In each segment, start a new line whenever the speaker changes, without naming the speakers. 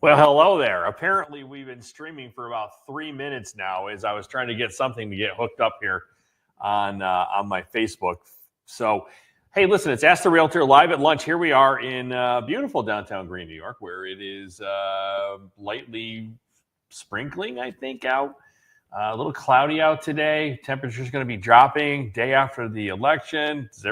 Well, hello there. Apparently, we've been streaming for about 3 minutes now as I was trying to get something to get hooked up here on my Facebook. So, hey, listen, it's Ask the Realtor live at lunch. Here we are in beautiful downtown Green, New York, where it is lightly sprinkling, I think, out. A little cloudy out today. Temperature's going to be dropping day after the election. Does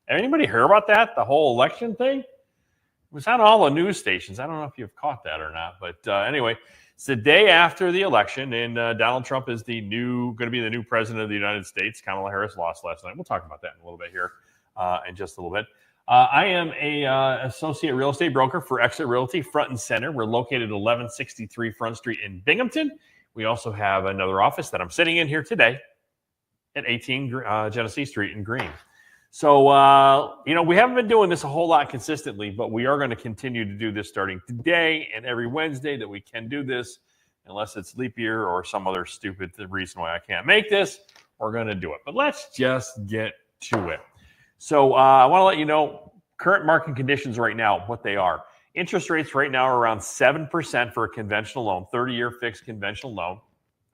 anybody hear about that? The whole election thing? It was on all the news stations. I don't know if you've caught that or not, but anyway, it's the day after the election, and Donald Trump is going to be the new president of the United States. Kamala Harris lost last night. We'll talk about that in a little bit here in just a little bit. I am a associate real estate broker for Exit Realty, front and center. We're located at 1163 Front Street in Binghamton. We also have another office that I'm sitting in here today at 18 Genesee Street in Green. So, we haven't been doing this a whole lot consistently, but we are going to continue to do this starting today and every Wednesday that we can do this, unless it's leap year or some other stupid reason why I can't make this. We're going to do it. But let's just get to it. So I want to let you know current market conditions right now, what they are. Interest rates right now are around 7% for a conventional loan, 30-year fixed conventional loan.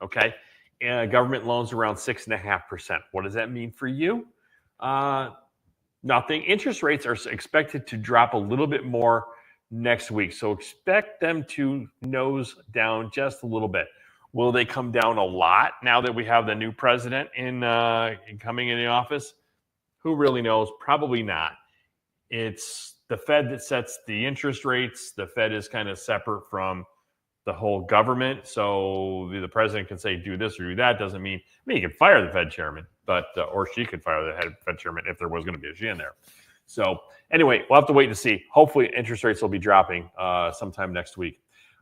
Okay. And government loans around 6.5%. What does that mean for you? Nothing. Interest rates are expected to drop a little bit more next week. So expect them to nose down just a little bit. Will they come down a lot now that we have the new president coming in the office? Who really knows? Probably not. It's the Fed that sets the interest rates. The Fed is kind of separate from the whole government. So the president can say, do this or do that. Doesn't mean, you can fire the Fed chairman, but or she could fire the Fed chairman if there was going to be a she in there. So anyway, we'll have to wait to see. Hopefully interest rates will be dropping sometime next week.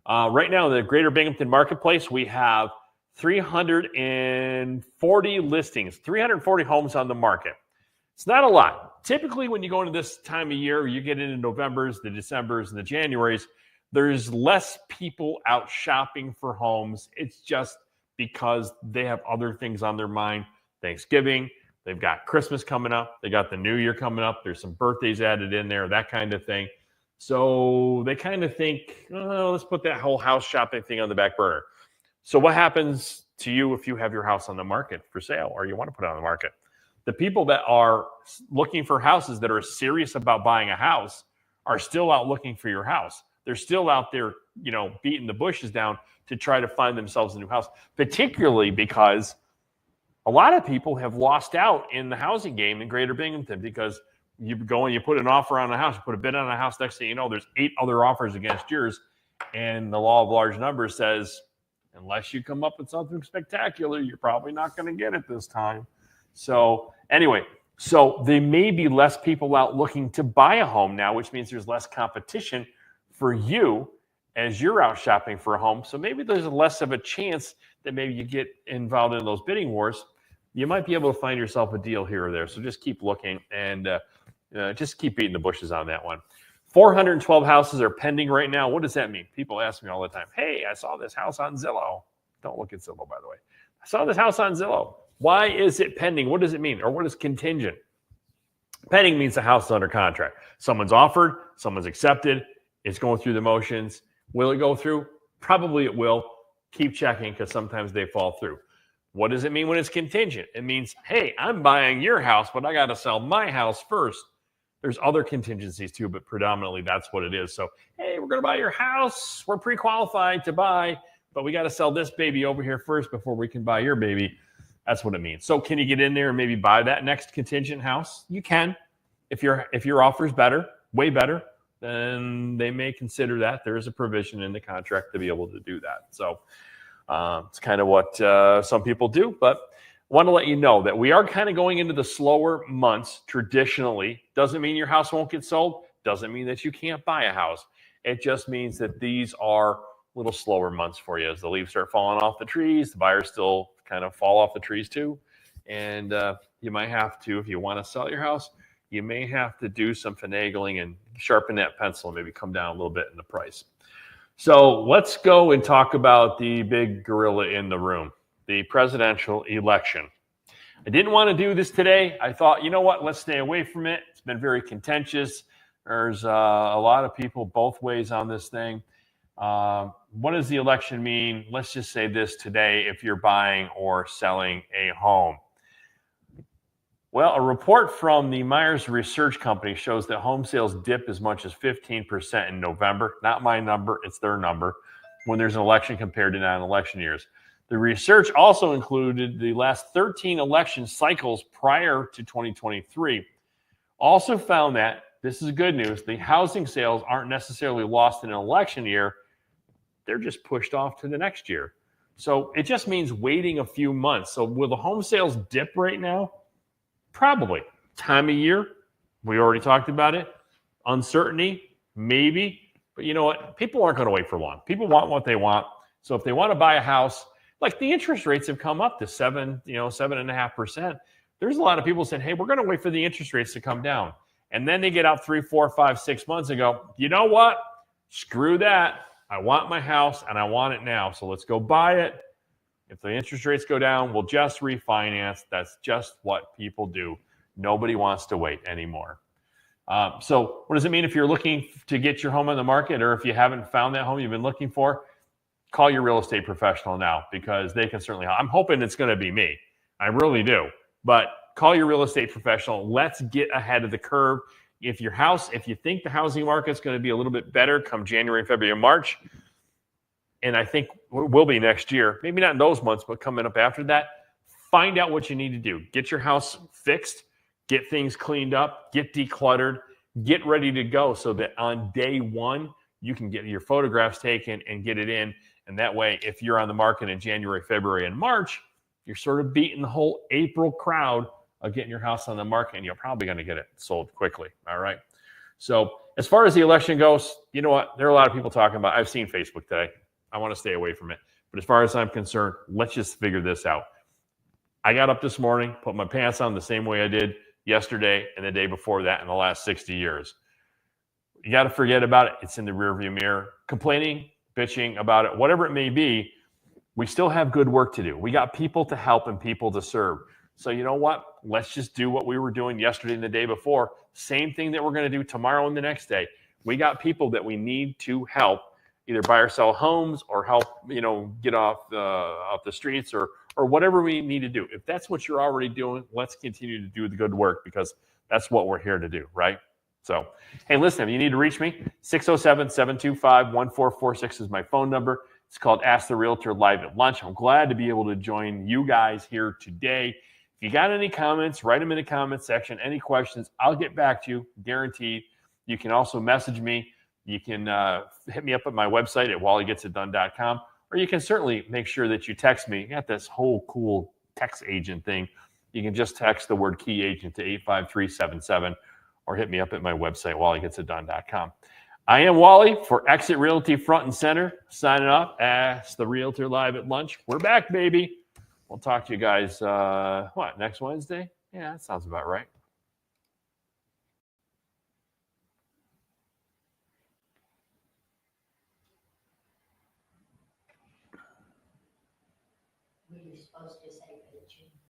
Right now in the greater Binghamton marketplace, we have 340 listings, 340 homes on the market. It's not a lot. Typically, when you go into this time of year, you get into Novembers, the Decembers, and the Januaries, there's less people out shopping for homes. It's just because they have other things on their mind. Thanksgiving, they've got Christmas coming up, they got the New Year coming up, there's some birthdays added in there, that kind of thing. So they kind of think, oh, let's put that whole house shopping thing on the back burner. So what happens to you if you have your house on the market for sale or you want to put it on the market? The people that are looking for houses that are serious about buying a house are still out looking for your house. They're still out there, beating the bushes down to try to find themselves a new house, particularly because a lot of people have lost out in the housing game in Greater Binghamton because you go and you put an offer on a house, you put a bid on a house, next thing you know, there's 8 other offers against yours. And the law of large numbers says, unless you come up with something spectacular, you're probably not going to get it this time. So anyway, so there may be less people out looking to buy a home now, which means there's less competition for you as you're out shopping for a home. So maybe there's less of a chance that maybe you get involved in those bidding wars. You might be able to find yourself a deal here or there. So just keep looking and just keep beating the bushes on that one. 412 houses are pending right now. What does that mean? People ask me all the time, hey, I saw this house on Zillow. Don't look at Zillow, by the way. I saw this house on Zillow. Why is it pending? What does it mean? Or what is contingent? Pending means the house is under contract. Someone's offered, someone's accepted, it's going through the motions. Will it go through? Probably it will. Keep checking because sometimes they fall through. What does it mean when it's contingent? It means, hey, I'm buying your house, but I got to sell my house first. There's other contingencies too, but predominantly that's what it is. So, hey, we're going to buy your house. We're pre-qualified to buy, but we got to sell this baby over here first before we can buy your baby. That's what it means. So can you get in there and maybe buy that next contingent house? You can. If your offer is better, way better, then they may consider that. There is a provision in the contract to be able to do that. So it's kind of what some people do, but I want to let you know that we are kind of going into the slower months traditionally. Doesn't mean your house won't get sold. Doesn't mean that you can't buy a house. It just means that these are little slower months for you as the leaves start falling off the trees. The buyers still kind of fall off the trees too. And you might have to, if you want to sell your house, you may have to do some finagling and sharpen that pencil and maybe come down a little bit in the price. So let's go and talk about the big gorilla in the room, the presidential election. I didn't want to do this today. I thought, you know what, let's stay away from it. It's been very contentious. There's a lot of people both ways on this thing. What does the election mean? Let's just say this today if you're buying or selling a home. Well, a report from the Myers Research Company shows that home sales dip as much as 15% in November. Not my number, it's their number, when there's an election compared to non-election years. The research also included the last 13 election cycles prior to 2023. Also found that, this is good news, the housing sales aren't necessarily lost in an election year. They're just pushed off to the next year. So it just means waiting a few months. So will the home sales dip right now? Probably. Time of year, we already talked about it. Uncertainty, maybe. But you know what? People aren't going to wait for long. People want what they want. So if they want to buy a house, like the interest rates have come up to 7.5%. There's a lot of people saying, hey, we're going to wait for the interest rates to come down. And then they get out 3, 4, 5, 6 months and go, you know what? Screw that. I want my house and I want it now. So let's go buy it. If the interest rates go down, we'll just refinance. That's just what people do. Nobody wants to wait anymore. So what does it mean if you're looking to get your home on the market, or if you haven't found that home you've been looking for? Call your real estate professional now, because they can certainly help. I'm hoping it's going to be me. I really do. But call your real estate professional. Let's get ahead of the curve. If you think the housing market's going to be a little bit better come January, February, March, and I think it will be next year, maybe not in those months, but coming up after that, find out what you need to do. Get your house fixed, get things cleaned up, get decluttered, get ready to go so that on day one, you can get your photographs taken and get it in. And that way, if you're on the market in January, February, and March, you're sort of beating the whole April crowd of getting your house on the market, and you're probably going to get it sold quickly. All right. So as far as the election goes, you know what? There are a lot of people talking about, I've seen Facebook today. I want to stay away from it. But as far as I'm concerned, let's just figure this out. I got up this morning, put my pants on the same way I did yesterday and the day before that in the last 60 years. You got to forget about it. It's in the rearview mirror. Complaining, bitching about it, whatever it may be, we still have good work to do. We got people to help and people to serve. So you know what? Let's just do what we were doing yesterday and the day before. Same thing that we're going to do tomorrow and the next day. We got people that we need to help either buy or sell homes, or help, get off the streets, or whatever we need to do. If that's what you're already doing, let's continue to do the good work, because that's what we're here to do, right? So, hey, listen, if you need to reach me, 607-725-1446 is my phone number. It's called Ask the Realtor Live at Lunch. I'm glad to be able to join you guys here today. If you got any comments, write them in the comment section. Any questions, I'll get back to you, guaranteed. You can also message me. You can hit me up at my website at wallygetitdone.com, or you can certainly make sure that you text me. I got this whole cool text agent thing. You can just text the word key agent to 85377, or hit me up at my website, wallygetitdone.com. I am Wally for Exit Realty Front and Center, signing off. Ask the Realtor Live at Lunch. We're back, baby. We'll talk to you guys, next Wednesday? Yeah, that sounds about right.